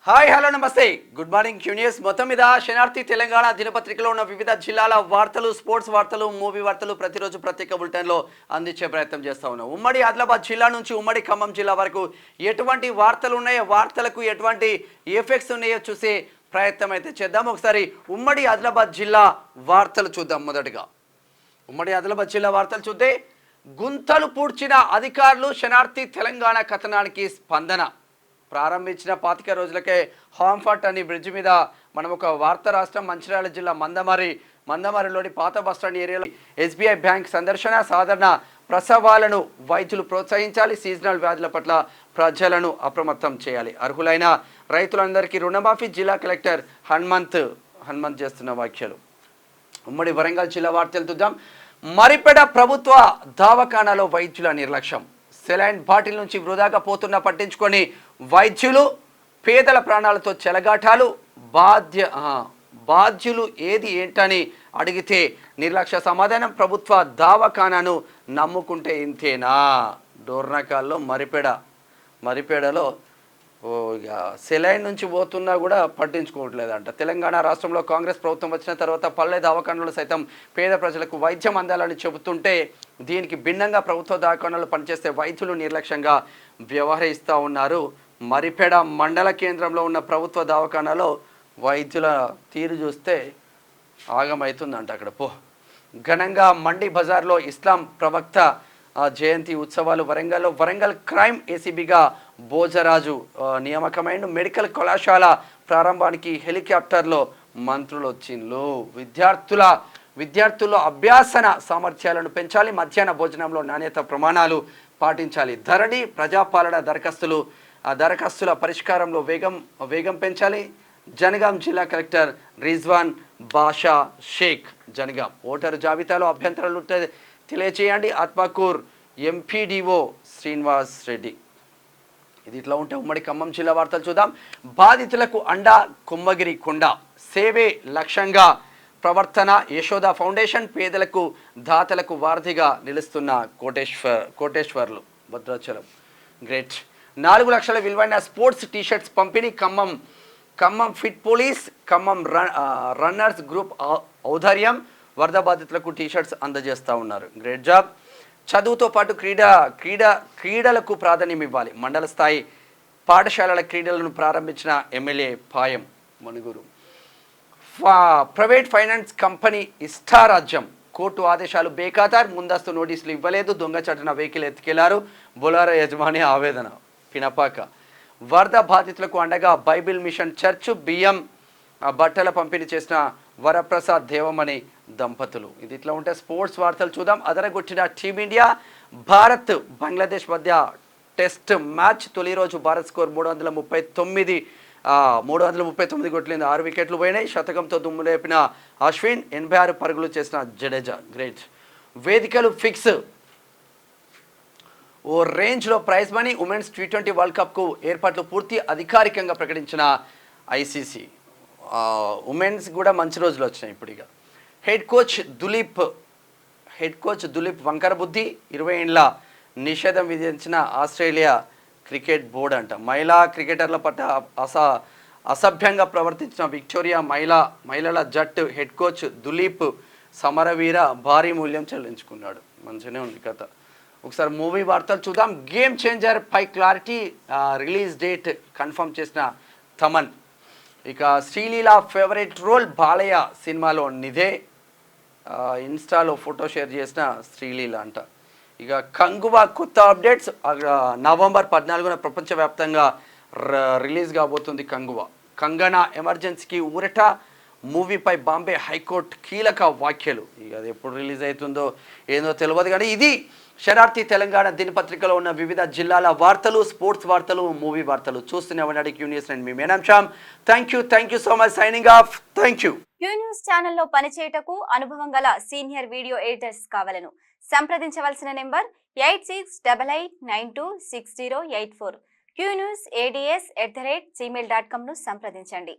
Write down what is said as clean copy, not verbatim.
Hi hello నమస్తే good morning క్యూనియస్ మొత్తం మీద శనార్థి తెలంగాణ దినపత్రికలో ఉన్న వివిధ జిల్లాల వార్తలు స్పోర్ట్స్ వార్తలు మూవీ వార్తలు ప్రతిరోజు ప్రత్యేక బులెటిన్లో అందించే ప్రయత్నం చేస్తా ఉన్నాం. ఉమ్మడి ఆదిలాబాద్ జిల్లా నుంచి ఉమ్మడి ఖమ్మం జిల్లా వరకు ఎటువంటి వార్తలు ఉన్నాయో వార్తలకు ఎటువంటి ఎఫెక్ట్స్ ఉన్నాయో చూసే ప్రయత్నం అయితే చేద్దాం. ఒకసారి ఉమ్మడి ఆదిలాబాద్ జిల్లా వార్తలు చూద్దాం. మొదటగా ఉమ్మడి ఆదిలాబాద్ జిల్లా వార్తలు చూస్తే గుంతలు పూడ్చిన అధికారులు శనార్థి తెలంగాణ కథనానికి స్పందన. ప్రారంభించిన 25 రోజులకే హాంఫర్ట్ అని బ్రిడ్జ్ మీద మనం ఒక వార్త రాష్ట్రం. మంచిర్యాల జిల్లా మందమరిలోని పాత బస్టాండ్ ఏరియాలో ఎస్బీఐ బ్యాంక్ సందర్శన. సాధారణ ప్రసవాలను వైద్యులు ప్రోత్సహించాలి. సీజనల్ వ్యాధుల పట్ల ప్రజలను అప్రమత్తం చేయాలి. అర్హులైన రైతులందరికీ రుణమాఫీ. జిల్లా కలెక్టర్ హనుమంత్ చేస్తున్న వ్యాఖ్యలు. ఉమ్మడి వరంగల్ జిల్లా వార్తలు చూద్దాం. మరిపెడ ప్రభుత్వ దవాఖానాలో వైద్యుల నిర్లక్ష్యం. సెలైన్ బాటిల్ నుంచి వృధాగా పోతున్నా పట్టించుకొని వైద్యులు. పేదల ప్రాణాలతో చెలగాటాలు. బాధ్యులు ఏది ఏంటని అడిగితే నిర్లక్ష్య సమాధానం. ప్రభుత్వ దవాఖానాను నమ్ముకుంటే ఇంతేనా? డోర్నకాల్లో మరిపేడలో సెలైన్ నుంచి పోతున్నా కూడా పట్టించుకోవట్లేదంట. తెలంగాణ రాష్ట్రంలో కాంగ్రెస్ ప్రభుత్వం వచ్చిన తర్వాత పల్లె దవాఖానాలు సైతం పేద ప్రజలకు వైద్యం అందాలని చెబుతుంటే దీనికి భిన్నంగా ప్రభుత్వ దవాఖానాలు పనిచేస్తే వైద్యులు నిర్లక్ష్యంగా వ్యవహరిస్తూ ఉన్నారు. మరిపేడ మండల కేంద్రంలో ఉన్న ప్రభుత్వ దవాఖానాలో వైద్యుల తీరు చూస్తే ఆగమవుతుందంట. అక్కడ ఘనంగా మండి బజార్లో ఇస్లాం ప్రవక్త జయంతి ఉత్సవాలు. వరంగల్ క్రైమ్ ఏసీబీగా భోజరాజు నియామకమైన. మెడికల్ కళాశాల ప్రారంభానికి హెలికాప్టర్లో మంత్రులు వచ్చిండ్రు. విద్యార్థుల్లో అభ్యాసన సామర్థ్యాలను పెంచాలి. మధ్యాహ్న భోజనంలో నాణ్యత ప్రమాణాలు పాటించాలి. ధరణి ప్రజాపాలన దరఖాస్తుల పరిష్కారంలో వేగం పెంచాలి. జనగాం జిల్లా కలెక్టర్ రిజ్వాన్ బాషా షేక్. జనగాం ఓటరు జాబితాలో అభ్యంతరాలు తెలియచేయండి. ఆత్మకూర్ ఎంపీడీఓ శ్రీనివాస్ రెడ్డి. ఇది ఇట్లా ఉంటే ఉమ్మడి ఖమ్మం జిల్లా వార్తలు చూద్దాం. బాధితులకు అండా కుంభగిరి కొండ. సేవే లక్ష్యంగా ప్రవర్తన. యశోద ఫౌండేషన్ పేదలకు దాతలకు వారధిగా నిలుస్తున్న కోటేశ్వర్లు భద్రాచలం. గ్రేట్. 4 లక్షల విలువైన స్పోర్ట్స్ టీషర్ట్స్ పంపిణీ. Khammam fit police Khammam runners group ఔదార్యం. వరద బాధితులకు టీషర్ట్స్ అందజేస్తూ ఉన్నారు. Great job. చదువుతో పాటు క్రీడలకు ప్రాధాన్యం ఇవ్వాలి. మండల స్థాయి పాఠశాలల క్రీడలను ప్రారంభించిన MLA Payam Manuguru. Private finance company ఇష్టారాజ్యం. కోర్టు ఆదేశాలు బేఖాతార్. ముందస్తు నోటీసులు ఇవ్వలేదు. దొంగచాటున వెహికల్ ఎత్తుకెళ్లారు. బొలారో యజమాని ఆవేదన. పినపాక. వరద బాధితులకు అండగా బైబిల్ మిషన్ చర్చ్. బియ్యం బట్టల పంపిణీ చేసిన వరప్రసాద్ దేవమణి దంపతులు. ఇది ఇట్లా ఉంటే స్పోర్ట్స్ వార్తలు చూద్దాం. అదరగొట్టిన టీమిండియా. భారత్ బంగ్లాదేశ్ మధ్య టెస్ట్ మ్యాచ్. తొలి రోజు భారత్ స్కోర్ 339 కొట్లింది. 6 వికెట్లు పోయినాయి. శతకంతో దుమ్ము లేపిన అశ్విన్. 86 పరుగులు చేసిన జడేజా. గ్రేట్. వేదికలు ఫిక్స్. ఓ రేంజ్లో prize money. Women's T20 world కప్కు ఏర్పాట్లు పూర్తి. అధికారికంగా ప్రకటించిన ఐసీసీ. ఉమెన్స్ కూడా మంచి రోజులు వచ్చినాయి. ఇప్పుడు ఇక హెడ్ కోచ్ దులీప్ వంకర బుద్ధి. 20 ఏళ్ల నిషేధం విధించిన ఆస్ట్రేలియా క్రికెట్ బోర్డు అంట. మహిళా క్రికెటర్ల పట్ల అసభ్యంగా ప్రవర్తించిన విక్టోరియా మహిళల జట్టు హెడ్ కోచ్ దులీప్ సమరవీర భారీ మూల్యం చెల్లించుకున్నాడు. మంచిగానే ఉంది కథ. ఒకసారి మూవీ వార్తలు చూద్దాం. గేమ్ చేంజర్ పై క్లారిటీ. రిలీజ్ డేట్ కన్ఫర్మ్ చేసిన తమన్. ఇక శ్రీలీల ఫేవరెట్ రోల్ బాలయ్య సినిమాలో నిదే. ఇన్స్టాలో ఫోటో షేర్ చేసిన శ్రీలీల అంట. ఇక కంగువా కొత్త అప్డేట్స్. నవంబర్ 14న ప్రపంచవ్యాప్తంగా రిలీజ్ కాబోతుంది కంగువా. కంగనా ఎమర్జెన్సీకి ఊరట. మూవీపై బాంబే హైకోర్టు కీలక వ్యాఖ్యలు. ఇక అది ఎప్పుడు రిలీజ్ అవుతుందో ఏందో తెలియదు. కానీ ఇది శనార్థి తెలంగాణ దినపత్రికలో ఉన్న వివిధ జిల్లాల వార్తలు, స్పోర్ట్స్ వార్తలు, మూవీ వార్తలు. చూస్తూనే ఉండండి క్యూ న్యూస్. అండ్ మీ మేనం Shyam. Thank you so much. Signing off. Thank you. Q News ఛానల్లో పనిచేయటకు అనుభవం గల సీనియర్ వీడియో ఎడిటర్స్ కావాలను సంప్రదించవలసిన నెంబర్ 8688926084. qnewsads@gmail.com ను సంప్రదించండి.